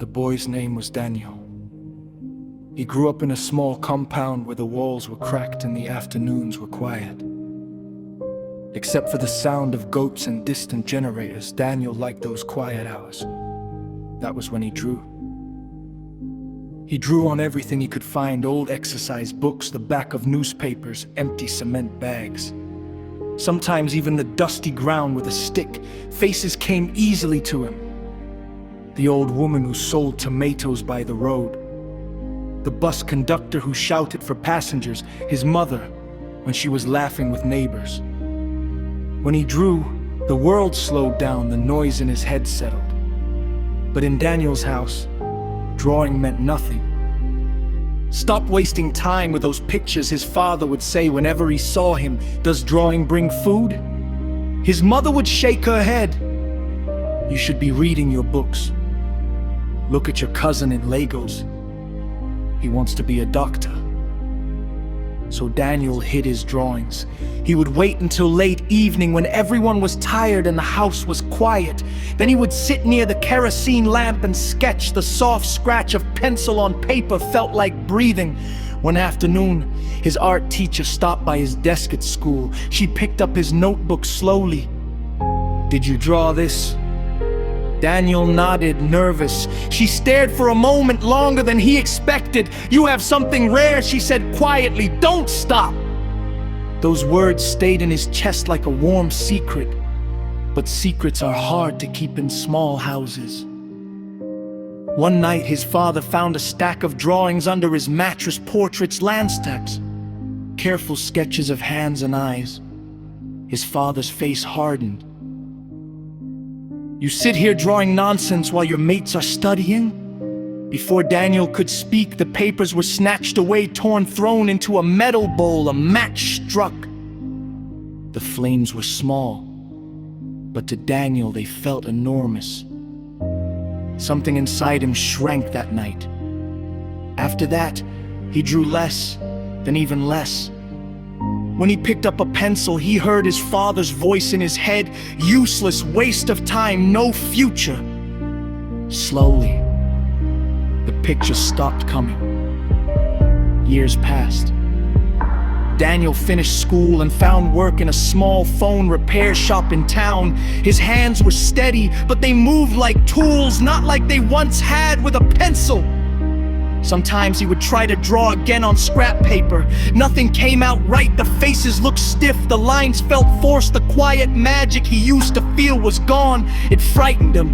boy's name was Daniel. He grew up in a small compound where the walls were cracked and the afternoons were quiet. Except for the sound of goats and distant generators, Daniel liked those quiet hours. That was when he drew. He drew on everything he could find: old exercise books, the back of newspapers, empty cement bags. Sometimes even the dusty ground with a stick. Faces came easily to him. The old woman who sold tomatoes by the road. The bus conductor who shouted for passengers. His mother when she was laughing with neighbors. When he drew, the world slowed down, the noise in his head settled. But in Daniel's house, drawing meant nothing. "Stop wasting time with those pictures," his father would say whenever he saw him. "Does drawing bring food?" His mother would shake her head. "You should be reading your books. Look at your cousin in Lagos. He wants to be a doctor." So Daniel hid his drawings. He would wait until late evening when everyone was tired and the house was quiet. Then he would sit near the kerosene lamp and sketch. The soft scratch of pencil on paper felt like breathing. One afternoon, his art teacher stopped by his desk at school. She picked up his notebook slowly. "Did you draw this?" Daniel nodded, nervous. She stared for a moment longer than he expected. "You have something rare," she said quietly. "Don't stop." Those words stayed in his chest like a warm secret. But secrets are hard to keep in small houses. One night, his father found a stack of drawings under his mattress, portraits, landscapes, careful sketches of hands and eyes. His father's face hardened. "You sit here drawing nonsense while your mates are studying?" Before Daniel could speak, the papers were snatched away, torn, thrown into a metal bowl. A match struck. The flames were small, but to Daniel they felt enormous. Something inside him shrank that night. After that, he drew less, then even less. When he picked up a pencil, he heard his father's voice in his head. "Useless, waste of time, no future." Slowly, the pictures stopped coming. Years passed. Daniel finished school and found work in a small phone repair shop in town. His hands were steady, but they moved like tools, not like they once had with a pencil. Sometimes he would try to draw again on scrap paper. Nothing came out right. The faces looked stiff, the lines felt forced. The quiet magic he used to feel was gone. It frightened him.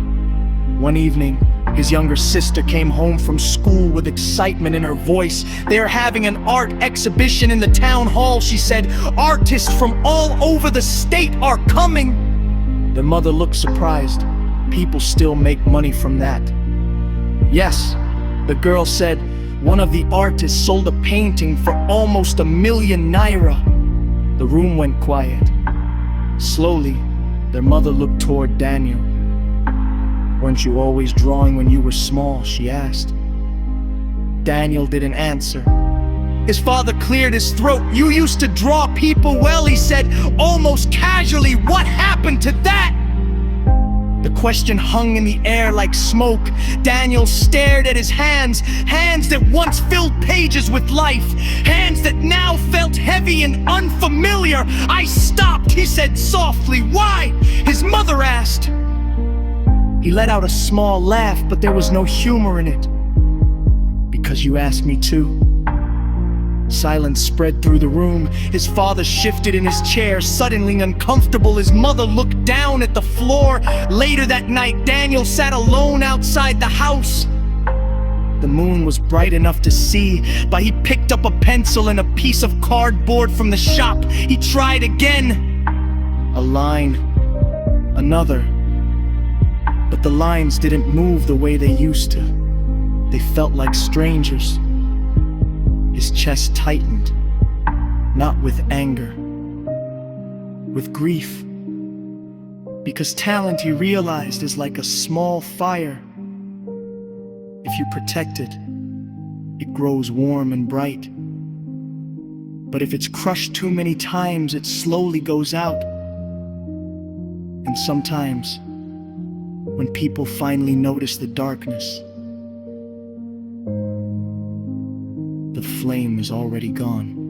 One evening, his younger sister came home from school with excitement in her voice. "They're having an art exhibition in the town hall," she said. "Artists from all over the state are coming." The mother looked surprised. "People still make money from that." "Yes," the girl said. "One of the artists sold a painting for almost ₦1,000,000. The room went quiet. Slowly, their mother looked toward Daniel. "Weren't you always drawing when you were small?" she asked. Daniel didn't answer. His father cleared his throat. "You used to draw people well," he said, almost casually. "What happened to that?" The question hung in the air like smoke. Daniel stared at his hands, hands that once filled pages with life, hands that now felt heavy and unfamiliar. "I stopped," he said softly. "Why?" his mother asked. He let out a small laugh, but there was no humor in it. "Because you asked me to." Silence spread through the room. His father shifted in his chair, suddenly uncomfortable. His mother looked down at the floor. Later that night, Daniel sat alone outside the house. The moon was bright enough to see, but he picked up a pencil and a piece of cardboard from the shop. He tried again. A line, another. But the lines didn't move the way they used to. They felt like strangers. His chest tightened, not with anger, with grief. Because talent, he realized, is like a small fire. If you protect it, it grows warm and bright. But if it's crushed too many times, it slowly goes out. And sometimes, when people finally notice the darkness, the flame is already gone.